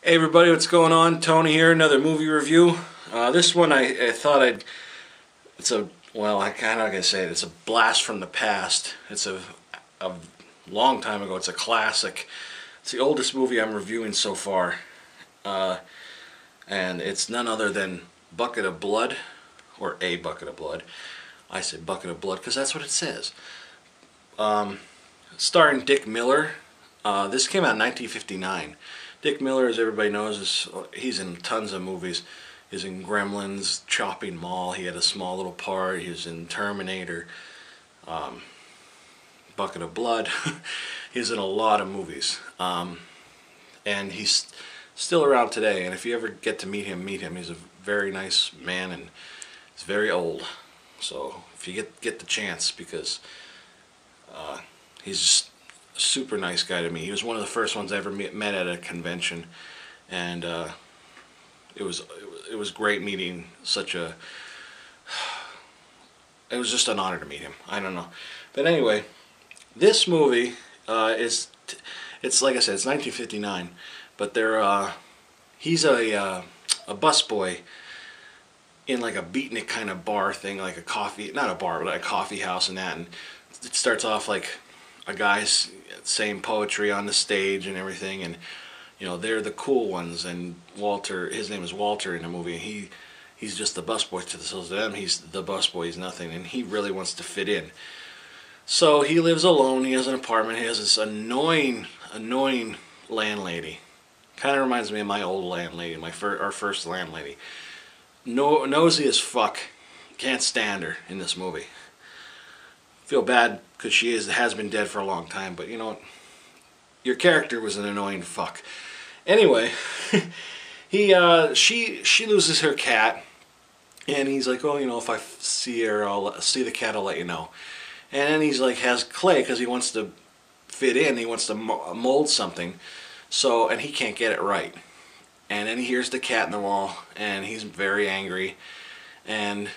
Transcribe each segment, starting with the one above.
Hey everybody, what's going on? Tony here, another movie review. This one I thought it's a, well, I kind of gotta say it's a blast from the past. It's a long time ago. It's a classic. It's the oldest movie I'm reviewing so far. And it's none other than Bucket of Blood, or A Bucket of Blood. I said Bucket of Blood because that's what it says. Starring Dick Miller. This came out in 1959. Dick Miller, as everybody knows, he's in tons of movies. He's in Gremlins, Chopping Mall. He had a small little part. He was in Terminator, Bucket of Blood. He's in a lot of movies. And he's still around today. And if you ever get to meet him, meet him. He's a very nice man, and he's very old. So if you get the chance, because he's just a super nice guy to me. He was one of the first ones I ever met at a convention, and it was great meeting such a. It was just an honor to meet him. I don't know, but anyway, this movie it's like I said, it's 1959, but he's a busboy in like a beatnik kind of bar thing, like a coffee, not a bar, but like a coffee house and that, and it starts off like a guy's saying poetry on the stage and everything, and you know, they're the cool ones, and Walter, his name is Walter in the movie, and he's just the busboy to them. He's the busboy, he's nothing, and he really wants to fit in. So he lives alone. He has an apartment. He has this annoying landlady. Kind of reminds me of my old landlady, our first landlady. Nosy as fuck. Can't stand her in this movie. Feel bad because she has been dead for a long time, but you know what? Your character was an annoying fuck. Anyway, she loses her cat, and he's like, oh, you know, if I see her, I'll see the cat, I'll let you know. And then he's like, has clay because he wants to fit in. He wants to mold something, and he can't get it right. And then he hears the cat in the wall, and he's very angry. And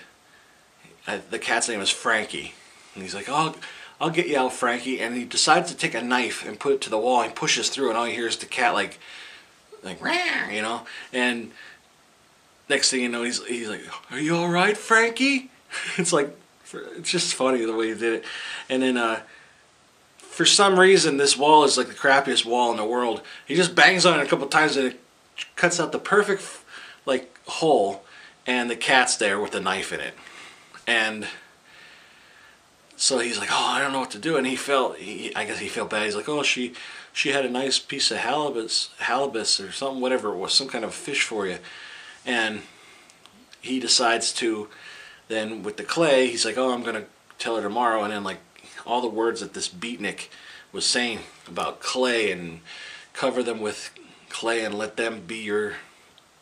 the cat's name is Frankie. And he's like, oh, I'll get you out, Frankie. And he decides to take a knife and put it to the wall. He pushes through, and all he hears is the cat like, you know. And next thing you know, he's like, are you all right, Frankie? It's like, it's just funny the way he did it. And then for some reason, this wall is like the crappiest wall in the world. He just bangs on it a couple times, and it cuts out the perfect like hole, and the cat's there with the knife in it. And so he's like, oh, I don't know what to do. And I guess he felt bad. He's like, oh, she had a nice piece of halibut or something, whatever it was, some kind of fish for you. And he decides to, then with the clay, he's like, oh, I'm going to tell her tomorrow. And then like all the words that this beatnik was saying about clay, and cover them with clay and let them be your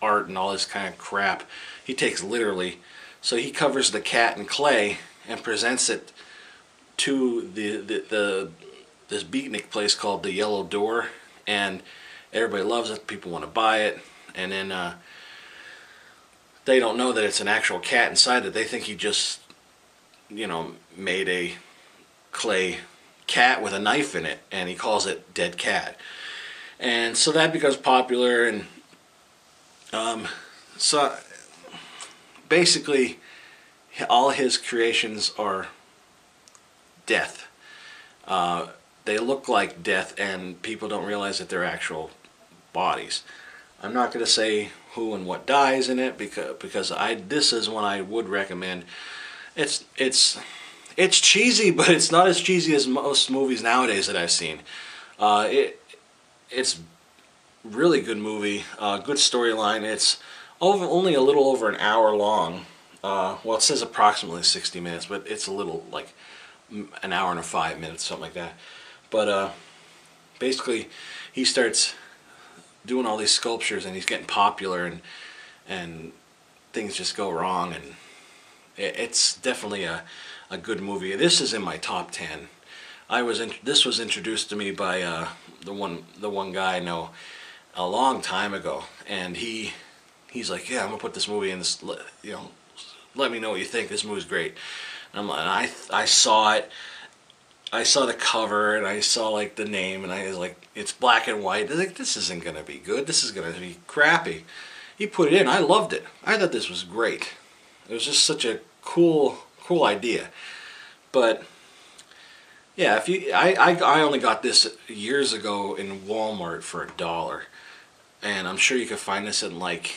art and all this kind of crap, he takes literally. So he covers the cat in clay and presents it to this beatnik place called the Yellow Door, and everybody loves it. People want to buy it, and then they don't know that it's an actual cat inside it. They think he just, you know, made a clay cat with a knife in it, and he calls it Dead Cat. And so that becomes popular, and so basically all his creations are death. They look like death, and people don't realize that they're actual bodies. I'm not going to say who and what dies in it, because this is one I would recommend. It's cheesy, but it's not as cheesy as most movies nowadays that I've seen. It's really good movie, good storyline. It's only a little over an hour long. Well, it says approximately 60 minutes, but it's a little like an hour and 5 minutes, something like that. But basically, he starts doing all these sculptures, and he's getting popular, and things just go wrong, and it's definitely a good movie. This is in my top 10. This was introduced to me by the one guy I know a long time ago, and he's like, yeah, I'm gonna put this movie in this, you know, let me know what you think. This movie's great. And I saw it. I saw the cover and I saw like the name and I was like, it's black and white. I was like, this isn't gonna be good. This is gonna be crappy. He put it in. I loved it. I thought this was great. It was just such a cool idea. But yeah, if you, I only got this years ago in Walmart for $1, and I'm sure you could find this in like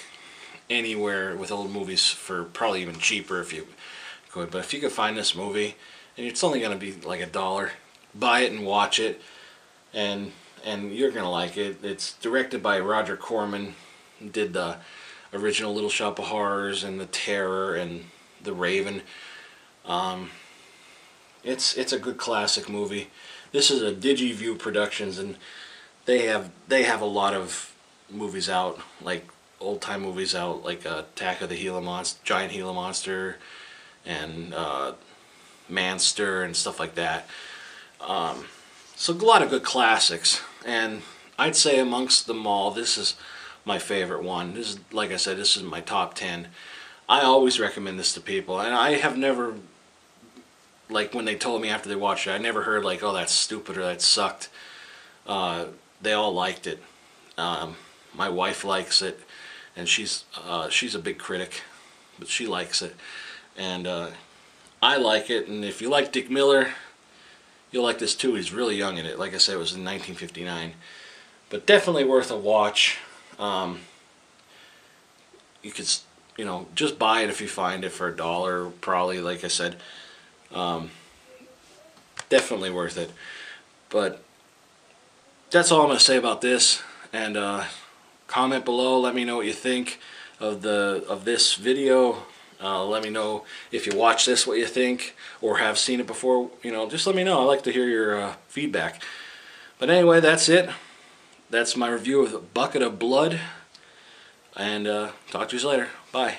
anywhere with old movies for probably even cheaper if you could. But if you could find this movie, and it's only gonna be like $1, buy it and watch it, and you're gonna like it. It's directed by Roger Corman. He did the original Little Shop of Horrors and The Terror and The Raven. It's a good classic movie. This is a DigiView Productions, and they have a lot of movies out, like old time movies out, like Attack of the Gila Monster, Giant Gila Monster, and Manster and stuff like that. So a lot of good classics, and I'd say amongst them all, this is my favorite one. This is, like I said, this is my top 10. I always recommend this to people, and I have never, like when they told me after they watched it, I never heard like, oh, that's stupid or that sucked. They all liked it. My wife likes it, and she's a big critic, but she likes it, and I like it. And if you like Dick Miller, you'll like this too. He's really young in it. Like I said, it was in 1959, but definitely worth a watch. You could, you know, just buy it if you find it for $1, probably. Like I said, definitely worth it. But that's all I'm gonna say about this. And comment below. Let me know what you think of this video. Let me know if you watch this, what you think, or have seen it before. You know, just let me know. I like to hear your feedback. But anyway, that's it. That's my review of A Bucket of Blood. And talk to you later. Bye.